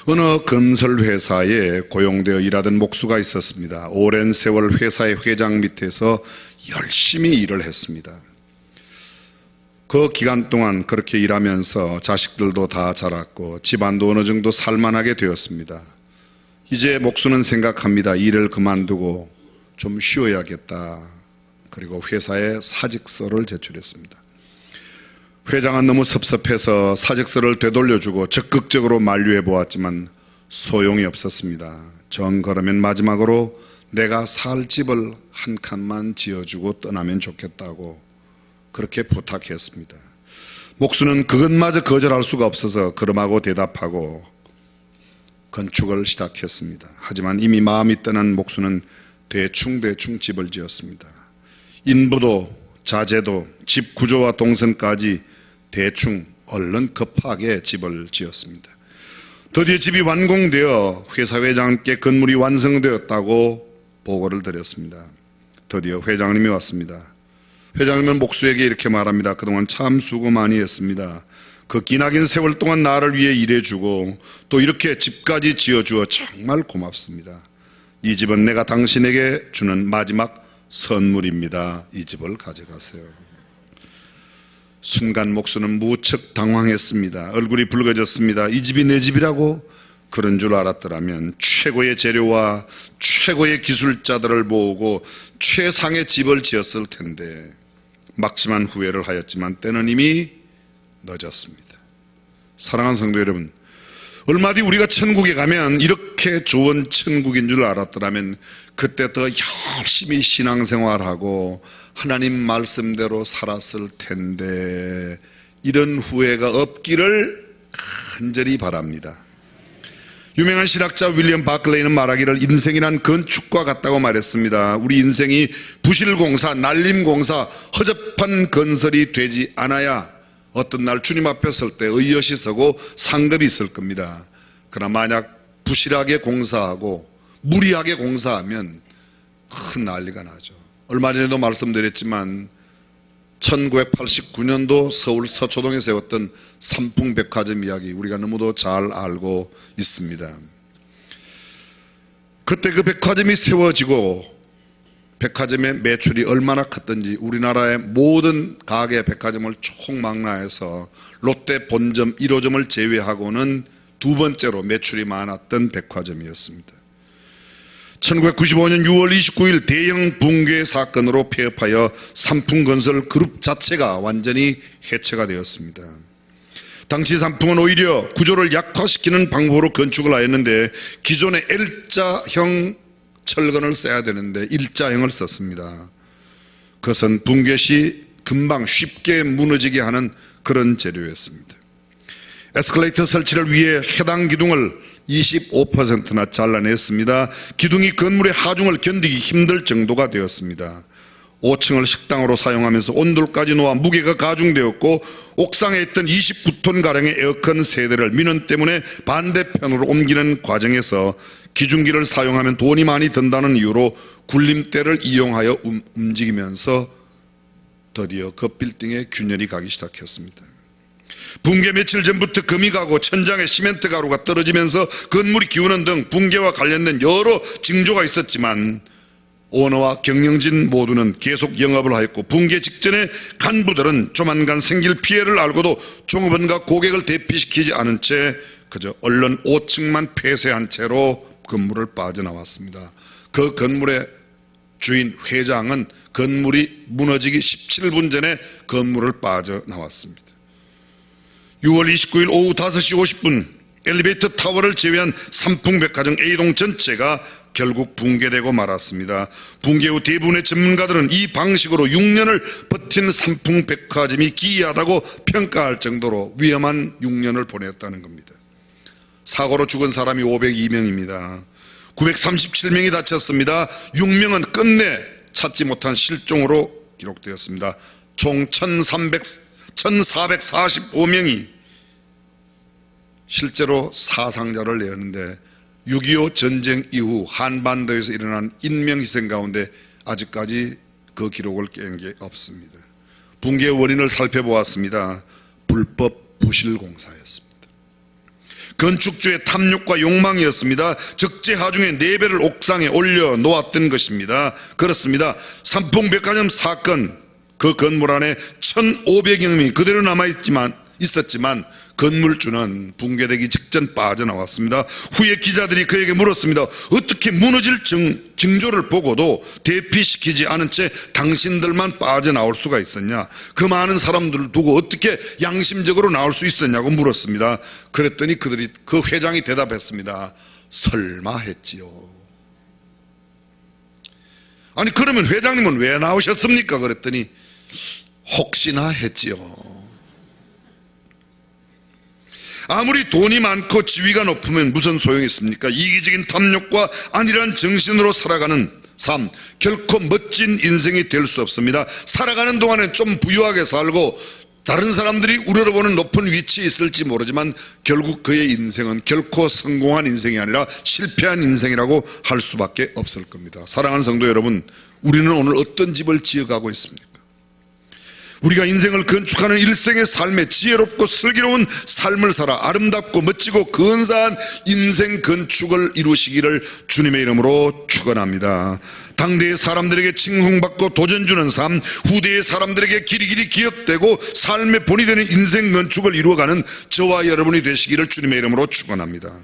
어느 건설회사에 고용되어 일하던 목수가 있었습니다. 오랜 세월 회사의 회장 밑에서 열심히 일을 했습니다. 그 기간 동안 그렇게 일하면서 자식들도 다 자랐고 집안도 어느 정도 살만하게 되었습니다. 이제 목수는 생각합니다. 일을 그만두고 좀 쉬어야겠다. 그리고 회사에 사직서를 제출했습니다. 회장은 너무 섭섭해서 사직서를 되돌려주고 적극적으로 만류해 보았지만 소용이 없었습니다. 정 그러면 마지막으로 내가 살 집을 한 칸만 지어주고 떠나면 좋겠다고 그렇게 부탁했습니다. 목수는 그것마저 거절할 수가 없어서 그럼하고 대답하고 건축을 시작했습니다. 하지만 이미 마음이 떠난 목수는 대충 집을 지었습니다. 인부도 자재도 집 구조와 동선까지 대충 얼른 급하게 집을 지었습니다. 드디어 집이 완공되어 회사 회장님께 건물이 완성되었다고 보고를 드렸습니다. 드디어 회장님이 왔습니다. 회장님은 목수에게 이렇게 말합니다. 그동안 참 수고 많이 했습니다. 그 기나긴 세월 동안 나를 위해 일해주고 또 이렇게 집까지 지어주어 정말 고맙습니다. 이 집은 내가 당신에게 주는 마지막 선물입니다. 이 집을 가져가세요. 순간 목수는 무척 당황했습니다. 얼굴이 붉어졌습니다. 이 집이 내 집이라고? 그런 줄 알았더라면 최고의 재료와 최고의 기술자들을 모으고 최상의 집을 지었을 텐데 막심한 후회를 하였지만 때는 이미 늦었습니다. 사랑하는 성도 여러분, 얼마 뒤 우리가 천국에 가면 이렇게 좋은 천국인 줄 알았더라면 그때 더 열심히 신앙생활하고 하나님 말씀대로 살았을 텐데 이런 후회가 없기를 간절히 바랍니다. 유명한 신학자 윌리엄 바클레이는 말하기를 인생이란 건축과 같다고 말했습니다. 우리 인생이 부실공사, 날림공사, 허접한 건설이 되지 않아야 어떤 날 주님 앞에 설 때 의젓이 서고 상급이 있을 겁니다. 그러나 만약 부실하게 공사하고 무리하게 공사하면 큰 난리가 나죠. 얼마 전에도 말씀드렸지만 1989년도 서울 서초동에 세웠던 삼풍백화점 이야기 우리가 너무도 잘 알고 있습니다. 그때 그 백화점이 세워지고 백화점의 매출이 얼마나 컸던지 우리나라의 모든 가게 백화점을 총망라해서 롯데 본점 1호점을 제외하고는 두 번째로 매출이 많았던 백화점이었습니다. 1995년 6월 29일 대형 붕괴 사건으로 폐업하여 삼풍건설 그룹 자체가 완전히 해체가 되었습니다. 당시 삼풍은 오히려 구조를 약화시키는 방법으로 건축을 하였는데 기존의 L자형 철근을 써야 되는데 일자형을 썼습니다. 그것은 붕괴 시 금방 쉽게 무너지게 하는 그런 재료였습니다. 에스컬레이터 설치를 위해 해당 기둥을 25%나 잘라냈습니다. 기둥이 건물의 하중을 견디기 힘들 정도가 되었습니다. 5층을 식당으로 사용하면서 온돌까지 놓아 무게가 가중되었고 옥상에 있던 29톤가량의 에어컨 세대를 민원 때문에 반대편으로 옮기는 과정에서 기중기를 사용하면 돈이 많이 든다는 이유로 굴림대를 이용하여 움직이면서 드디어 그 빌딩에 균열이 가기 시작했습니다. 붕괴 며칠 전부터 금이 가고 천장에 시멘트 가루가 떨어지면서 건물이 기우는 등 붕괴와 관련된 여러 징조가 있었지만 오너와 경영진 모두는 계속 영업을 하였고 붕괴 직전에 간부들은 조만간 생길 피해를 알고도 종업원과 고객을 대피시키지 않은 채 그저 얼른 5층만 폐쇄한 채로 건물을 빠져나왔습니다. 그 건물의 주인 회장은 건물이 무너지기 17분 전에 건물을 빠져나왔습니다. 6월 29일 오후 5시 50분 엘리베이터 타워를 제외한 삼풍백화점 A동 전체가 결국 붕괴되고 말았습니다. 붕괴 후 대부분의 전문가들은 이 방식으로 6년을 버틴 삼풍백화점이 기이하다고 평가할 정도로 위험한 6년을 보냈다는 겁니다. 사고로 죽은 사람이 502명입니다. 937명이 다쳤습니다. 6명은 끝내 찾지 못한 실종으로 기록되었습니다. 총 1445명이 실제로 사상자를 내었는데 6.25 전쟁 이후 한반도에서 일어난 인명희생 가운데 아직까지 그 기록을 깬 게 없습니다. 붕괴의 원인을 살펴보았습니다. 불법 부실공사였습니다. 건축주의 탐욕과 욕망이었습니다. 적재하중의 4배를 옥상에 올려 놓았던 것입니다. 그렇습니다. 삼풍백화점 사건, 그 건물 안에 1,500여 명이 그대로 있었지만 건물주는 붕괴되기 직전 빠져나왔습니다. 후에 기자들이 그에게 물었습니다. 어떻게 무너질 징조를 보고도 대피시키지 않은 채 당신들만 빠져나올 수가 있었냐? 그 많은 사람들을 두고 어떻게 양심적으로 나올 수 있었냐고 물었습니다. 그랬더니 그 회장이 대답했습니다. 설마 했지요. 아니 그러면 회장님은 왜 나오셨습니까? 그랬더니 혹시나 했지요. 아무리 돈이 많고 지위가 높으면 무슨 소용이 있습니까? 이기적인 탐욕과 안일한 정신으로 살아가는 삶, 결코 멋진 인생이 될 수 없습니다. 살아가는 동안에 좀 부유하게 살고 다른 사람들이 우러러보는 높은 위치에 있을지 모르지만 결국 그의 인생은 결코 성공한 인생이 아니라 실패한 인생이라고 할 수밖에 없을 겁니다. 사랑하는 성도 여러분, 우리는 오늘 어떤 집을 지어가고 있습니까? 우리가 인생을 건축하는 일생의 삶에 지혜롭고 슬기로운 삶을 살아 아름답고 멋지고 근사한 인생 건축을 이루시기를 주님의 이름으로 축원합니다. 당대의 사람들에게 칭송받고 도전 주는 삶, 후대의 사람들에게 길이길이 기억되고 삶의 본이 되는 인생 건축을 이루어가는 저와 여러분이 되시기를 주님의 이름으로 축원합니다.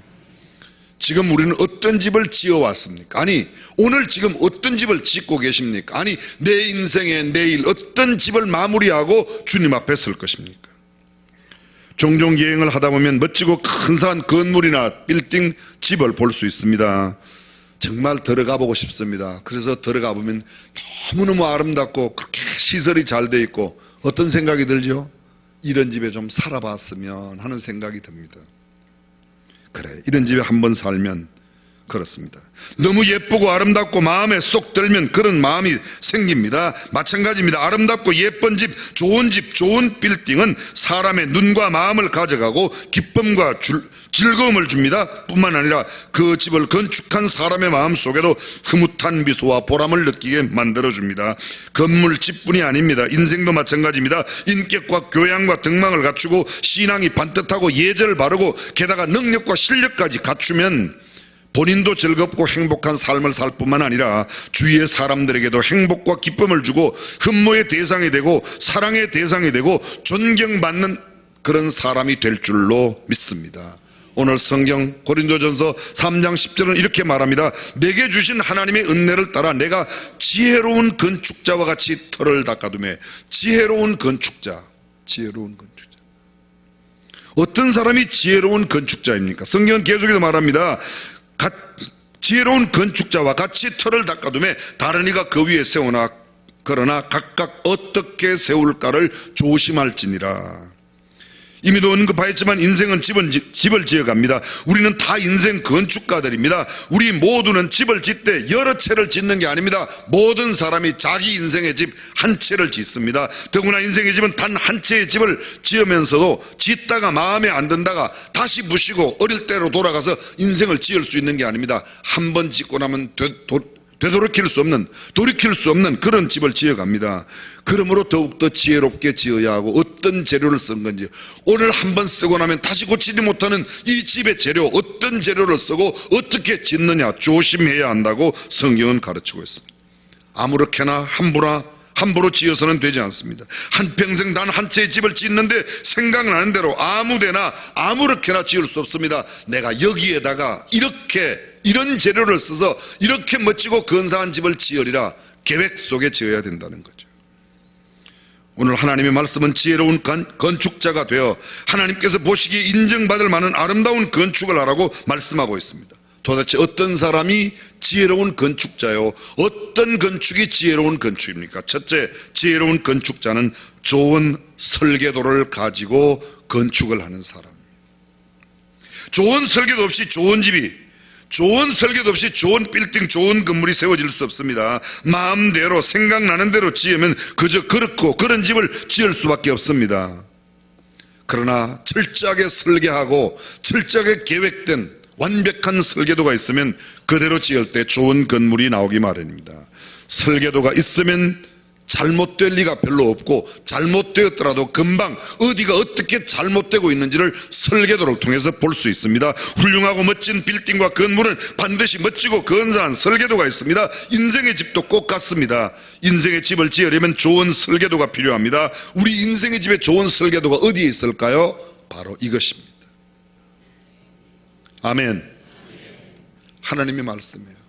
지금 우리는 어떤 집을 지어왔습니까? 아니 오늘 지금 어떤 집을 짓고 계십니까? 아니 내 인생의 내일 어떤 집을 마무리하고 주님 앞에 설 것입니까? 종종 여행을 하다 보면 멋지고 근사한 건물이나 빌딩 집을 볼 수 있습니다. 정말 들어가 보고 싶습니다. 그래서 들어가 보면 너무너무 아름답고 그렇게 시설이 잘 돼 있고 어떤 생각이 들죠? 이런 집에 좀 살아봤으면 하는 생각이 듭니다. 그래, 이런 집에 한번 살면 그렇습니다. 너무 예쁘고 아름답고 마음에 쏙 들면 그런 마음이 생깁니다. 마찬가지입니다. 아름답고 예쁜 집, 좋은 빌딩은 사람의 눈과 마음을 가져가고 기쁨과 즐거움을 줍니다. 뿐만 아니라 그 집을 건축한 사람의 마음 속에도 흐뭇한 미소와 보람을 느끼게 만들어줍니다. 건물 집뿐이 아닙니다. 인생도 마찬가지입니다. 인격과 교양과 등망을 갖추고 신앙이 반듯하고 예절을 바르고 게다가 능력과 실력까지 갖추면 본인도 즐겁고 행복한 삶을 살 뿐만 아니라 주위의 사람들에게도 행복과 기쁨을 주고 흠모의 대상이 되고 사랑의 대상이 되고 존경받는 그런 사람이 될 줄로 믿습니다. 오늘 성경 고린도전서 3장 10절은 이렇게 말합니다. 내게 주신 하나님의 은혜를 따라 내가 지혜로운 건축자와 같이 터를 닦아두매. 지혜로운 건축자. 어떤 사람이 지혜로운 건축자입니까? 성경은 계속해서 말합니다. 지혜로운 건축자와 같이 터를 닦아두매 다른 이가 그 위에 세우나 그러나 각각 어떻게 세울까를 조심할지니라. 이미도 언급하였지만 인생은 집을 지어갑니다. 우리는 다 인생 건축가들입니다. 우리 모두는 집을 짓되 여러 채를 짓는 게 아닙니다. 모든 사람이 자기 인생의 집 한 채를 짓습니다. 더구나 인생의 집은 단 한 채의 집을 지으면서도 짓다가 마음에 안 든다가 다시 부시고 어릴 때로 돌아가서 인생을 지을 수 있는 게 아닙니다. 한 번 짓고 나면 돌이킬 수 없는 그런 집을 지어갑니다. 그러므로 더욱더 지혜롭게 지어야 하고 어떤 재료를 쓴 건지 오늘 한번 쓰고 나면 다시 고치지 못하는 이 집의 재료 어떤 재료를 쓰고 어떻게 짓느냐 조심해야 한다고 성경은 가르치고 있습니다. 아무렇게나 함부로 지어서는 되지 않습니다. 한평생 단 한 채의 집을 짓는데 생각나는 대로 아무데나 아무렇게나 지을 수 없습니다. 내가 여기에다가 이런 재료를 써서 이렇게 멋지고 근사한 집을 지으리라 계획 속에 지어야 된다는 거죠. 오늘 하나님의 말씀은 지혜로운 건축자가 되어 하나님께서 보시기에 인정받을 만한 아름다운 건축을 하라고 말씀하고 있습니다. 도대체 어떤 사람이 지혜로운 건축자요? 어떤 건축이 지혜로운 건축입니까? 첫째, 지혜로운 건축자는 좋은 설계도를 가지고 건축을 하는 사람입니다. 좋은 설계도 없이 좋은 빌딩, 좋은 건물이 세워질 수 없습니다. 마음대로 생각나는 대로 지으면 그저 그렇고 그런 집을 지을 수밖에 없습니다. 그러나 철저하게 설계하고 철저하게 계획된 완벽한 설계도가 있으면 그대로 지을 때 좋은 건물이 나오기 마련입니다. 설계도가 있으면 잘못될 리가 별로 없고, 잘못되었더라도 금방 어디가 어떻게 잘못되고 있는지를 설계도를 통해서 볼 수 있습니다. 훌륭하고 멋진 빌딩과 건물은 반드시 멋지고 근사한 설계도가 있습니다. 인생의 집도 꼭 같습니다. 인생의 집을 지으려면 좋은 설계도가 필요합니다. 우리 인생의 집에 좋은 설계도가 어디에 있을까요? 바로 이것입니다. 아멘. 하나님의 말씀이에요.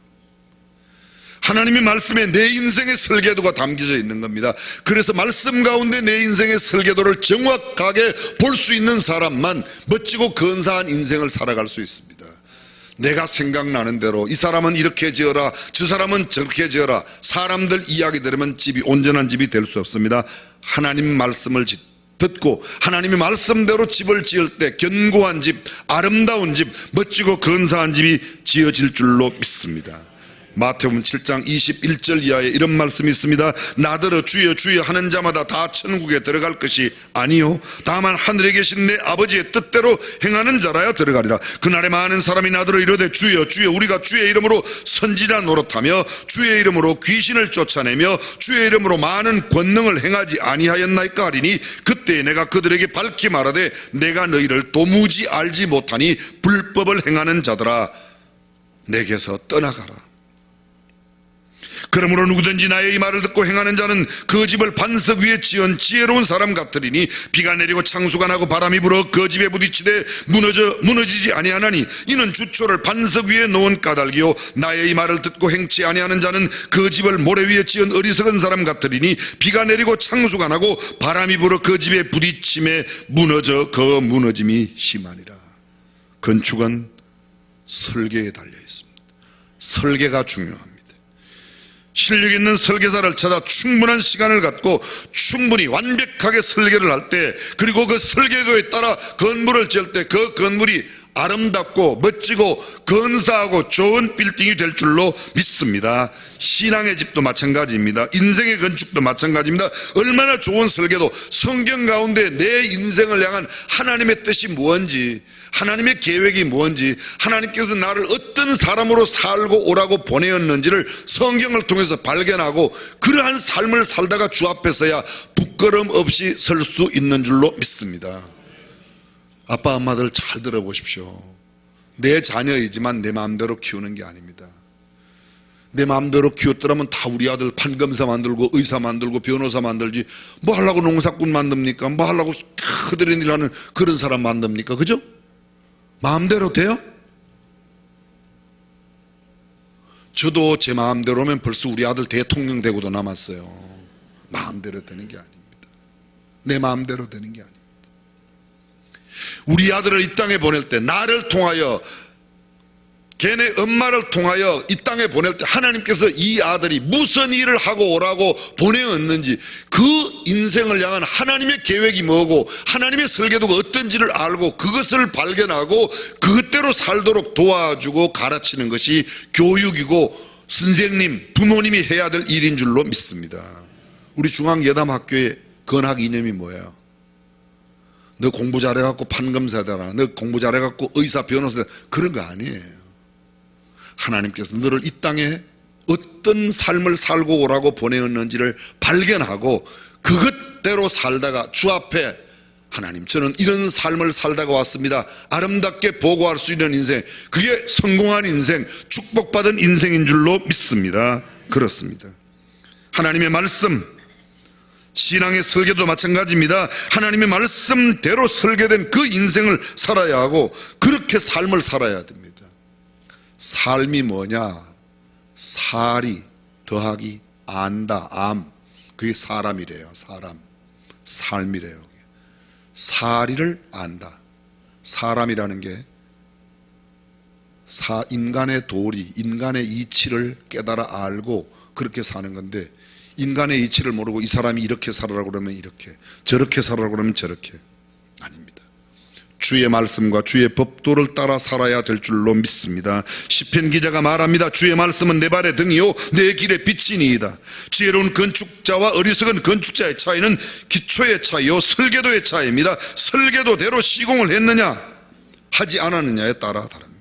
하나님의 말씀에 내 인생의 설계도가 담겨져 있는 겁니다. 그래서 말씀 가운데 내 인생의 설계도를 정확하게 볼 수 있는 사람만 멋지고 근사한 인생을 살아갈 수 있습니다. 내가 생각나는 대로 이 사람은 이렇게 지어라, 저 사람은 저렇게 지어라, 사람들 이야기 들으면 집이 온전한 집이 될 수 없습니다. 하나님 말씀을 듣고 하나님의 말씀대로 집을 지을 때 견고한 집, 아름다운 집, 멋지고 근사한 집이 지어질 줄로 믿습니다. 마태복음 7장 21절 이하에 이런 말씀이 있습니다. 나더러 주여 주여 하는 자마다 다 천국에 들어갈 것이 아니요 다만 하늘에 계신 내 아버지의 뜻대로 행하는 자라야 들어가리라. 그날에 많은 사람이 나더러 이르되 주여 주여 우리가 주의 이름으로 선지자 노릇하며 주의 이름으로 귀신을 쫓아내며 주의 이름으로 많은 권능을 행하지 아니하였나이까 하리니 그때 내가 그들에게 밝히 말하되 내가 너희를 도무지 알지 못하니 불법을 행하는 자들아 내게서 떠나가라. 그러므로 누구든지 나의 이 말을 듣고 행하는 자는 그 집을 반석 위에 지은 지혜로운 사람 같으리니 비가 내리고 창수가 나고 바람이 불어 그 집에 부딪히되 무너지지 아니하나니 이는 주초를 반석 위에 놓은 까닭이요 나의 이 말을 듣고 행치 아니하는 자는 그 집을 모래 위에 지은 어리석은 사람 같으리니 비가 내리고 창수가 나고 바람이 불어 그 집에 부딪힘에 무너져 그 무너짐이 심하니라. 건축은 설계에 달려 있습니다. 설계가 중요합니다. 실력 있는 설계사를 찾아 충분한 시간을 갖고 충분히 완벽하게 설계를 할 때, 그리고 그 설계도에 따라 건물을 지을 때 그 건물이 아름답고 멋지고 근사하고 좋은 빌딩이 될 줄로 믿습니다. 신앙의 집도 마찬가지입니다. 인생의 건축도 마찬가지입니다. 얼마나 좋은 설계도, 성경 가운데 내 인생을 향한 하나님의 뜻이 무엇인지, 하나님의 계획이 무엇인지, 하나님께서 나를 어떤 사람으로 살고 오라고 보내었는지를 성경을 통해서 발견하고 그러한 삶을 살다가 주 앞에서야 부끄럼 없이 설 수 있는 줄로 믿습니다. 아빠 엄마들 잘 들어보십시오. 내 자녀이지만 내 마음대로 키우는 게 아닙니다. 내 마음대로 키웠더라면 다 우리 아들 판검사 만들고 의사 만들고 변호사 만들지 뭐 하려고 농사꾼 만듭니까? 뭐 하려고 그들의 일 하는 그런 사람 만듭니까? 그죠? 마음대로 돼요? 저도 제 마음대로면 벌써 우리 아들 대통령 되고도 남았어요. 마음대로 되는 게 아닙니다. 내 마음대로 되는 게 아닙니다. 우리 아들을 이 땅에 보낼 때 나를 통하여, 걔네 엄마를 통하여 이 땅에 보낼 때 하나님께서 이 아들이 무슨 일을 하고 오라고 보내었는지, 그 인생을 향한 하나님의 계획이 뭐고 하나님의 설계도가 어떤지를 알고 그것을 발견하고 그것대로 살도록 도와주고 가르치는 것이 교육이고 선생님, 부모님이 해야 될 일인 줄로 믿습니다. 우리 중앙예담학교의 건학 이념이 뭐예요? 너 공부 잘해갖고 판검사 되라, 너 공부 잘해갖고 의사 변호사 되라, 그런 거 아니에요. 하나님께서 너를 이 땅에 어떤 삶을 살고 오라고 보내었는지를 발견하고 그것대로 살다가 주 앞에 하나님, 저는 이런 삶을 살다가 왔습니다, 아름답게 보고할 수 있는 인생, 그게 성공한 인생, 축복받은 인생인 줄로 믿습니다. 그렇습니다. 하나님의 말씀, 신앙의 설계도 마찬가지입니다. 하나님의 말씀대로 설계된 그 인생을 살아야 하고 그렇게 삶을 살아야 됩니다. 삶이 뭐냐? 살이 더하기 안다, 암, 그게 사람이래요. 사람, 삶이래요. 살이를 안다. 사람이라는 게 인간의 도리, 인간의 이치를 깨달아 알고 그렇게 사는 건데, 인간의 이치를 모르고 이 사람이 이렇게 살아라고 그러면 이렇게, 저렇게 살아라고 그러면 저렇게, 아닙니다. 주의 말씀과 주의 법도를 따라 살아야 될 줄로 믿습니다. 시편 기자가 말합니다. 주의 말씀은 내 발의 등이요 내 길의 빛이니이다. 지혜로운 건축자와 어리석은 건축자의 차이는 기초의 차이요 설계도의 차이입니다. 설계도대로 시공을 했느냐 하지 않았느냐에 따라 다릅니다.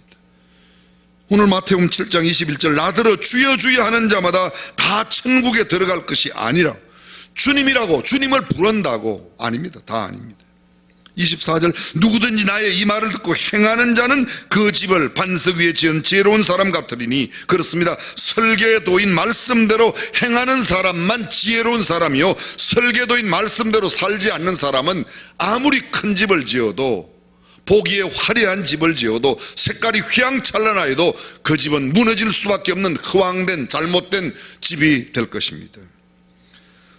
오늘 마태복음 7장 21절 나더러 주여 주여 하는 자마다 다 천국에 들어갈 것이 아니라, 주님이라고 주님을 부른다고 아닙니다. 다 아닙니다. 24절 누구든지 나의 이 말을 듣고 행하는 자는 그 집을 반석 위에 지은 지혜로운 사람 같으리니 그렇습니다. 설계도인 말씀대로 행하는 사람만 지혜로운 사람이요 설계도인 말씀대로 살지 않는 사람은 아무리 큰 집을 지어도 보기에 화려한 집을 지어도 색깔이 휘황찬란하여도 그 집은 무너질 수밖에 없는 허황된 잘못된 집이 될 것입니다.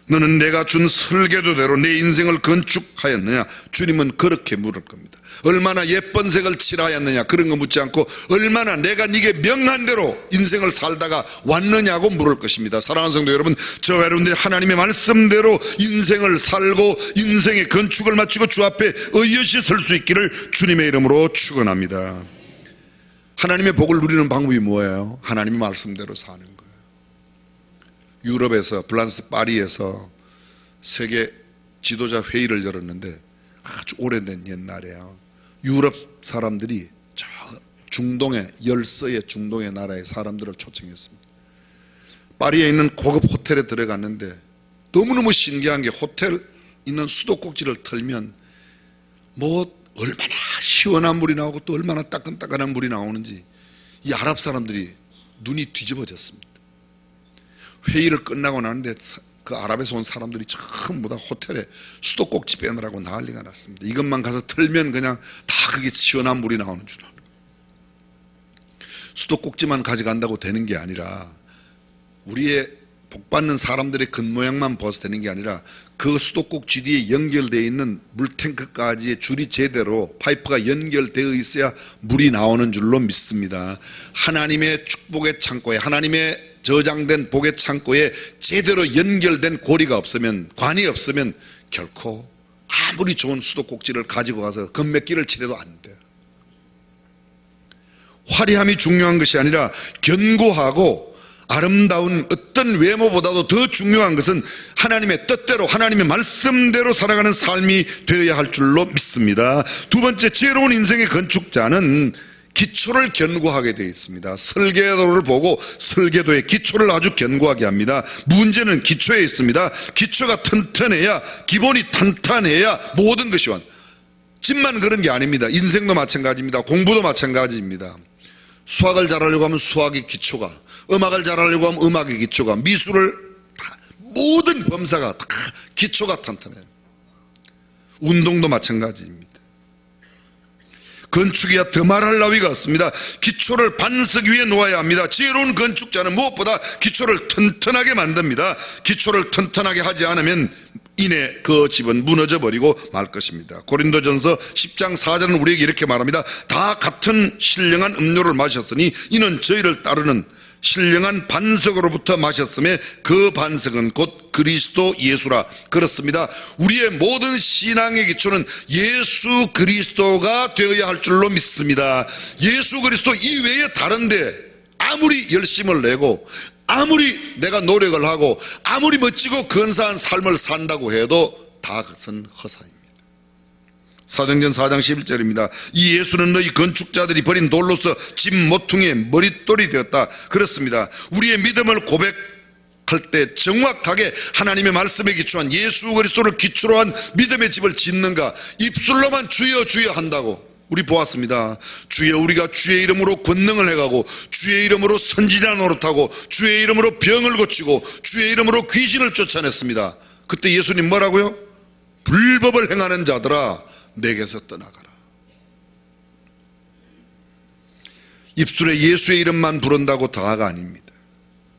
너는 내가 준 설계도대로 내 인생을 건축하였느냐? 주님은 그렇게 물을 겁니다. 얼마나 예쁜 색을 칠하였느냐? 그런 거 묻지 않고 얼마나 내가 네게 명한 대로 인생을 살다가 왔느냐고 물을 것입니다. 사랑하는 성도 여러분, 저와 여러분들이 하나님의 말씀대로 인생을 살고 인생의 건축을 마치고 주 앞에 의젓이 설 수 있기를 주님의 이름으로 축원합니다. 하나님의 복을 누리는 방법이 뭐예요? 하나님의 말씀대로 사는 거예요. 유럽에서 프랑스 파리에서 세계 지도자 회의를 열었는데 아주 오래된 옛날에요. 유럽 사람들이 저 중동의 열서의 중동의 나라의 사람들을 초청했습니다. 파리에 있는 고급 호텔에 들어갔는데 너무너무 신기한 게 호텔 있는 수도꼭지를 털면 뭐 얼마나 시원한 물이 나오고 또 얼마나 따끈따끈한 물이 나오는지 이 아랍 사람들이 눈이 뒤집어졌습니다. 회의를 끝나고 나는데 그 아랍에서 온 사람들이 전부 다 호텔에 수도꼭지 빼느라고 난리가 났습니다. 이것만 가서 틀면 그냥 다 그게 시원한 물이 나오는 줄 알아요. 수도꼭지만 가져간다고 되는 게 아니라 우리의 복받는 사람들의 겉모양만 봐서 되는 게 아니라 그 수도꼭지 뒤에 연결되어 있는 물탱크까지의 줄이 제대로 파이프가 연결되어 있어야 물이 나오는 줄로 믿습니다. 하나님의 축복의 창고에 하나님의 저장된 복의 창고에 제대로 연결된 고리가 없으면 관이 없으면 결코 아무리 좋은 수도꼭지를 가지고 가서 금맥기를 칠해도 안 돼요. 화려함이 중요한 것이 아니라 견고하고 아름다운 어떤 외모보다도 더 중요한 것은 하나님의 뜻대로 하나님의 말씀대로 살아가는 삶이 되어야 할 줄로 믿습니다. 두 번째, 지혜로운 인생의 건축자는 기초를 견고하게 되어 있습니다. 설계도를 보고 설계도의 기초를 아주 견고하게 합니다. 문제는 기초에 있습니다. 기초가 튼튼해야, 기본이 탄탄해야 모든 것이 집만 그런 게 아닙니다. 인생도 마찬가지입니다. 공부도 마찬가지입니다. 수학을 잘하려고 하면 수학의 기초가, 음악을 잘하려고 하면 음악의 기초가, 미술을 모든 범사가 다 기초가 탄탄해요. 운동도 마찬가지입니다. 건축이야 더 말할 나위가 없습니다. 기초를 반석 위에 놓아야 합니다. 지혜로운 건축자는 무엇보다 기초를 튼튼하게 만듭니다. 기초를 튼튼하게 하지 않으면 이내 그 집은 무너져 버리고 말 것입니다. 고린도전서 10장 4절은 우리에게 이렇게 말합니다. 다 같은 신령한 음료를 마셨으니 이는 저희를 따르는 신령한 반석으로부터 마셨음에 그 반석은 곧 그리스도 예수라. 그렇습니다. 우리의 모든 신앙의 기초는 예수 그리스도가 되어야 할 줄로 믿습니다. 예수 그리스도 이외에 다른데 아무리 열심을 내고 아무리 내가 노력을 하고 아무리 멋지고 근사한 삶을 산다고 해도 다 그것은 허사입니다. 사도행전 4장 11절입니다. 이 예수는 너희 건축자들이 버린 돌로서 집 모퉁이의 머릿돌이 되었다. 그렇습니다. 우리의 믿음을 고백할 때 정확하게 하나님의 말씀에 기초한 예수 그리스도를 기초로 한 믿음의 집을 짓는가? 입술로만 주여 주여 한다고 우리 보았습니다. 주여, 우리가 주의 이름으로 권능을 해가고 주의 이름으로 선지자 노릇하고 주의 이름으로 병을 고치고 주의 이름으로 귀신을 쫓아냈습니다. 그때 예수님 뭐라고요? 불법을 행하는 자들아 내게서 떠나가라. 입술에 예수의 이름만 부른다고 다가 아닙니다.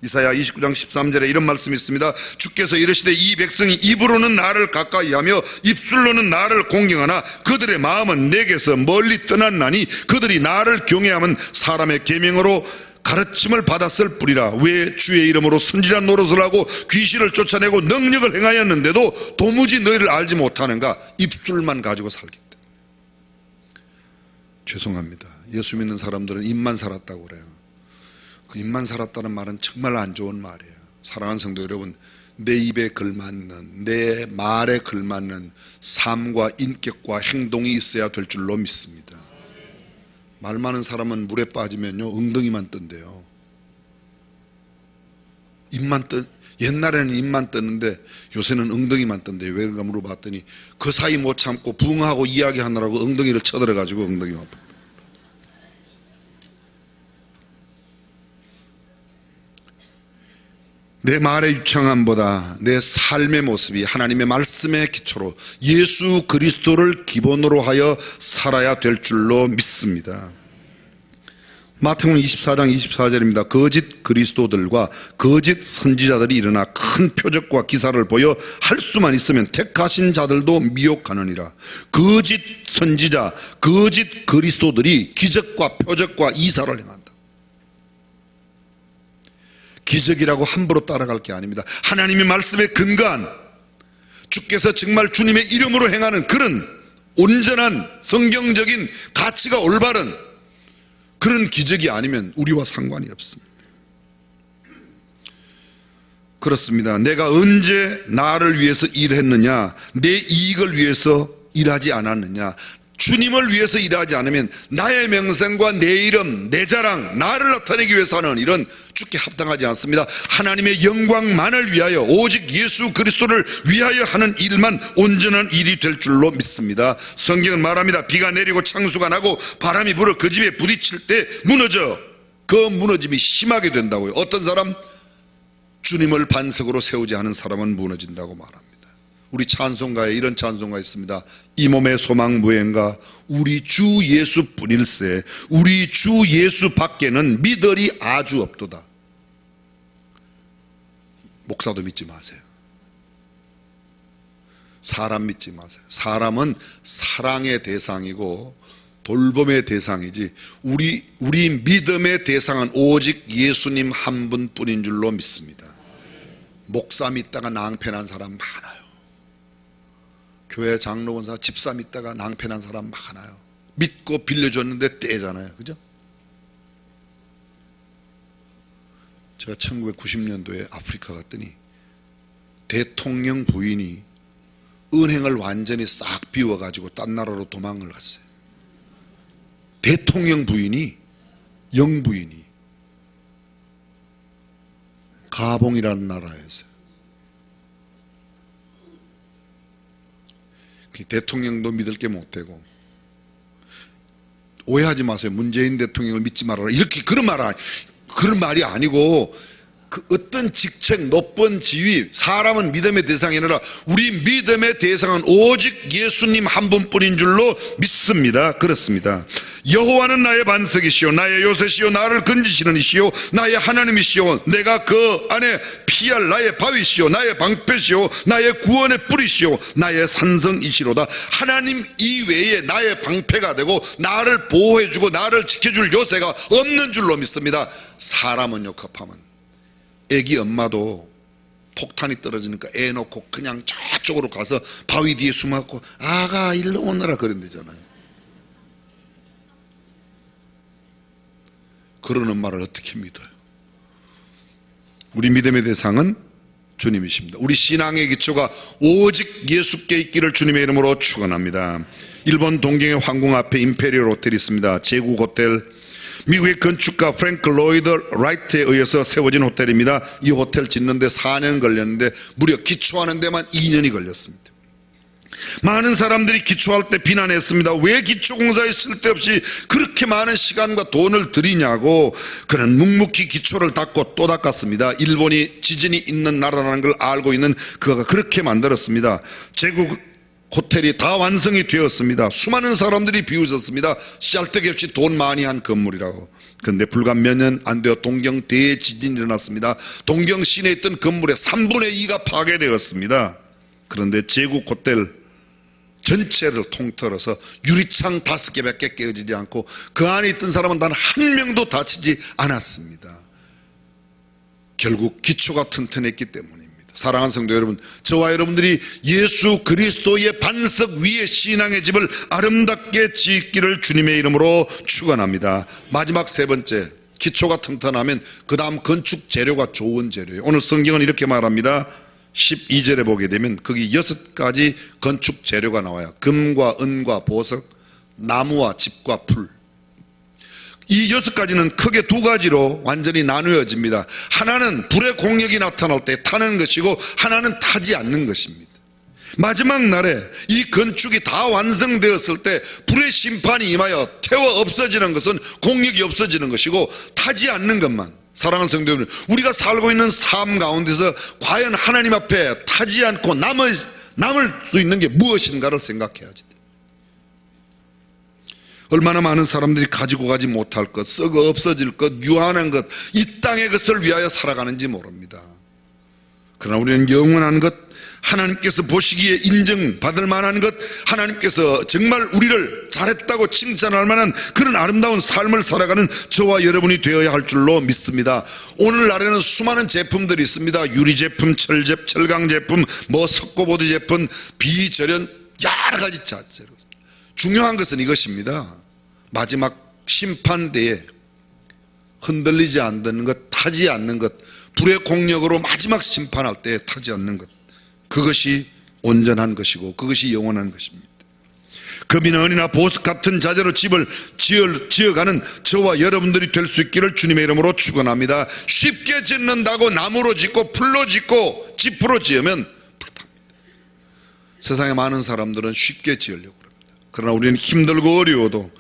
이사야 29장 13절에 이런 말씀이 있습니다. 주께서 이르시되 이 백성이 입으로는 나를 가까이하며 입술로는 나를 공경하나 그들의 마음은 내게서 멀리 떠났나니 그들이 나를 경외하면 사람의 계명으로 가르침을 받았을 뿐이라. 왜 주의 이름으로 선지자 노릇을 하고 귀신을 쫓아내고 능력을 행하였는데도 도무지 너희를 알지 못하는가? 입술만 가지고 살기 때문에. 죄송합니다. 예수 믿는 사람들은 입만 살았다고 그래요. 그 입만 살았다는 말은 정말 안 좋은 말이에요. 사랑하는 성도 여러분, 내 입에 걸맞는, 내 말에 걸맞는 삶과 인격과 행동이 있어야 될 줄로 믿습니다. 말 많은 사람은 물에 빠지면요 엉덩이만 뜬대요. 옛날에는 입만 떴는데 요새는 엉덩이만 떴는데 왜 그런가 물어봤더니 그 사이 못 참고 부흥하고 이야기하느라고 엉덩이를 쳐들어가지고 엉덩이가 아파. 내 말의 유창함보다 내 삶의 모습이 하나님의 말씀의 기초로 예수 그리스도를 기본으로 하여 살아야 될 줄로 믿습니다. 마태복음 24장 24절입니다. 거짓 그리스도들과 거짓 선지자들이 일어나 큰 표적과 기사를 보여 할 수만 있으면 택하신 자들도 미혹하느니라. 거짓 선지자, 거짓 그리스도들이 기적과 표적과 이사를 행한다. 기적이라고 함부로 따라갈 게 아닙니다. 하나님의 말씀에 근거한, 주께서 정말 주님의 이름으로 행하는 그런 온전한 성경적인 가치가 올바른 그런 기적이 아니면 우리와 상관이 없습니다. 그렇습니다. 내가 언제 나를 위해서 일했느냐, 내 이익을 위해서 일하지 않았느냐. 주님을 위해서 일하지 않으면 나의 명성과 내 이름, 내 자랑, 나를 나타내기 위해서 하는 일은 주께 합당하지 않습니다. 하나님의 영광만을 위하여 오직 예수 그리스도를 위하여 하는 일만 온전한 일이 될 줄로 믿습니다. 성경은 말합니다. 비가 내리고 창수가 나고 바람이 불어 그 집에 부딪힐 때 무너져. 그 무너짐이 심하게 된다고요. 어떤 사람? 주님을 반석으로 세우지 않은 사람은 무너진다고 말합니다. 우리 찬송가에 이런 찬송가 있습니다. 이 몸의 소망 무행가 우리 주 예수뿐일세. 우리 주 예수 밖에는 믿으리 아주 없도다. 목사도 믿지 마세요. 사람 믿지 마세요. 사람은 사랑의 대상이고 돌봄의 대상이지 우리 믿음의 대상은 오직 예수님 한 분뿐인 줄로 믿습니다. 목사 믿다가 낭패난 사람 많아요. 교회 장로원사 집사 믿다가 낭패난 사람 많아요. 믿고 빌려줬는데 떼잖아요. 그죠? 제가 1990년도에 아프리카 갔더니 대통령 부인이 은행을 완전히 싹 비워가지고 딴 나라로 도망을 갔어요. 대통령 부인이, 영부인이 가봉이라는 나라에서요. 대통령도 믿을 게 못 되고, 오해하지 마세요. 문재인 대통령을 믿지 말아라 이렇게 그런 말이 아니고, 그 어떤 직책, 높은 지위, 사람은 믿음의 대상이 아니라 우리 믿음의 대상은 오직 예수님 한 분뿐인 줄로 믿습니다. 그렇습니다. 여호와는 나의 반석이시요 나의 요새시요 나를 건지시는 이시요 나의 하나님이시요 내가 그 안에 피할 나의 바위시요 나의 방패시요 나의 구원의 뿌리시요 나의 산성이시로다. 하나님 이외에 나의 방패가 되고 나를 보호해주고 나를 지켜줄 요새가 없는 줄로 믿습니다. 사람은요, 급하면 애기 엄마도 폭탄이 떨어지니까 애 놓고 그냥 저쪽으로 가서 바위 뒤에 숨었고 아가 일로 오너라 그런다잖아요. 그런 엄마를 어떻게 믿어요? 우리 믿음의 대상은 주님이십니다. 우리 신앙의 기초가 오직 예수께 있기를 주님의 이름으로 축원합니다. 일본 동경의 황궁 앞에 임페리얼 호텔이 있습니다. 제국 호텔, 미국의 건축가 프랭크 로이드 라이트에 의해서 세워진 호텔입니다. 이 호텔 짓는데 4년 걸렸는데 무려 기초하는 데만 2년이 걸렸습니다. 많은 사람들이 기초할 때 비난했습니다. 왜 기초공사에 쓸데없이 그렇게 많은 시간과 돈을 들이냐고. 그는 묵묵히 기초를 닦고 또 닦았습니다. 일본이 지진이 있는 나라라는 걸 알고 있는 그가 그렇게 만들었습니다. 제국 호텔이 다 완성이 되었습니다. 수많은 사람들이 비웃었습니다. 짤데기 없이 돈 많이 한 건물이라고. 그런데 불과 몇 년 안 되어 동경 대지진이 일어났습니다. 동경 시내에 있던 건물의 3분의 2가 파괴되었습니다. 그런데 제국 호텔 전체를 통틀어서 유리창 5개밖에 깨어지지 않고 그 안에 있던 사람은 단 한 명도 다치지 않았습니다. 결국 기초가 튼튼했기 때문입니다. 사랑하는 성도 여러분, 저와 여러분들이 예수 그리스도의 반석 위에 신앙의 집을 아름답게 짓기를 주님의 이름으로 축원합니다. 마지막 세 번째, 기초가 튼튼하면 그 다음 건축 재료가 좋은 재료예요. 오늘 성경은 이렇게 말합니다. 12절에 보게 되면 거기 6가지 건축 재료가 나와요. 금과 은과 보석, 나무와 집과 풀. 이 6가지는 크게 2가지로 완전히 나누어집니다. 하나는 불의 공력이 나타날 때 타는 것이고 하나는 타지 않는 것입니다. 마지막 날에 이 건축이 다 완성되었을 때 불의 심판이 임하여 태워 없어지는 것은 공력이 없어지는 것이고, 타지 않는 것만, 사랑하는 성도 여러분, 우리가 살고 있는 삶 가운데서 과연 하나님 앞에 타지 않고 남을 수 있는 게 무엇인가를 생각해야지. 얼마나 많은 사람들이 가지고 가지 못할 것, 썩어 없어질 것, 유한한 것, 이 땅의 것을 위하여 살아가는지 모릅니다. 그러나 우리는 영원한 것, 하나님께서 보시기에 인정받을 만한 것, 하나님께서 정말 우리를 잘했다고 칭찬할 만한 그런 아름다운 삶을 살아가는 저와 여러분이 되어야 할 줄로 믿습니다. 오늘날에는 수많은 제품들이 있습니다. 유리제품, 철강제품, 석고보드 제품, 비절연, 여러 가지 자재로. 중요한 것은 이것입니다. 마지막 심판대에 흔들리지 않는 것, 타지 않는 것, 불의 공력으로 마지막 심판할 때 타지 않는 것, 그것이 온전한 것이고 그것이 영원한 것입니다. 금이나 은이나 보석 같은 자재로 집을 지어가는 저와 여러분들이 될 수 있기를 주님의 이름으로 축원합니다. 쉽게 짓는다고 나무로 짓고 풀로 짓고 지프로 지으면 불탑니다. 세상에 많은 사람들은 쉽게 지으려고 합니다. 그러나 우리는 힘들고 어려워도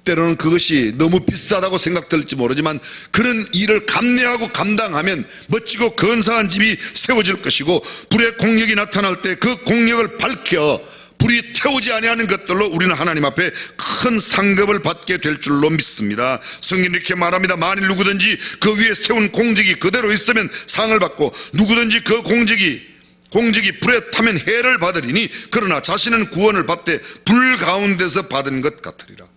때로는 그것이 너무 비싸다고 생각될지 모르지만 그런 일을 감내하고 감당하면 멋지고 근사한 집이 세워질 것이고, 불의 공력이 나타날 때 그 공력을 밝혀 불이 태우지 아니하는 것들로 우리는 하나님 앞에 큰 상급을 받게 될 줄로 믿습니다. 성경이 이렇게 말합니다. 만일 누구든지 그 위에 세운 공직이 그대로 있으면 상을 받고, 누구든지 그 공직이 불에 타면 해를 받으리니 그러나 자신은 구원을 받되 불 가운데서 받은 것 같으리라.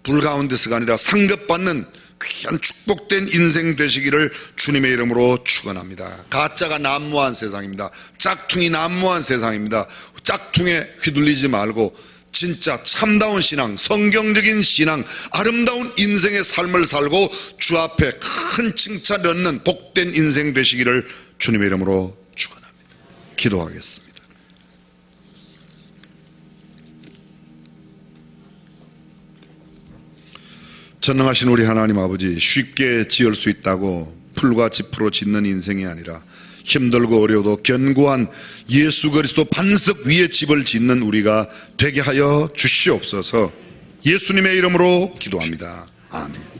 불 가운데서가 아니라 상급받는 귀한 축복된 인생 되시기를 주님의 이름으로 축원합니다. 가짜가 난무한 세상입니다. 짝퉁이 난무한 세상입니다. 짝퉁에 휘둘리지 말고 진짜 참다운 신앙, 성경적인 신앙, 아름다운 인생의 삶을 살고 주 앞에 큰 칭찬 얻는 복된 인생 되시기를 주님의 이름으로 축원합니다. 기도하겠습니다. 전능하신 우리 하나님 아버지, 쉽게 지을 수 있다고 풀과 지프로 짓는 인생이 아니라 힘들고 어려워도 견고한 예수 그리스도 반석 위에 집을 짓는 우리가 되게 하여 주시옵소서. 예수님의 이름으로 기도합니다. 아멘.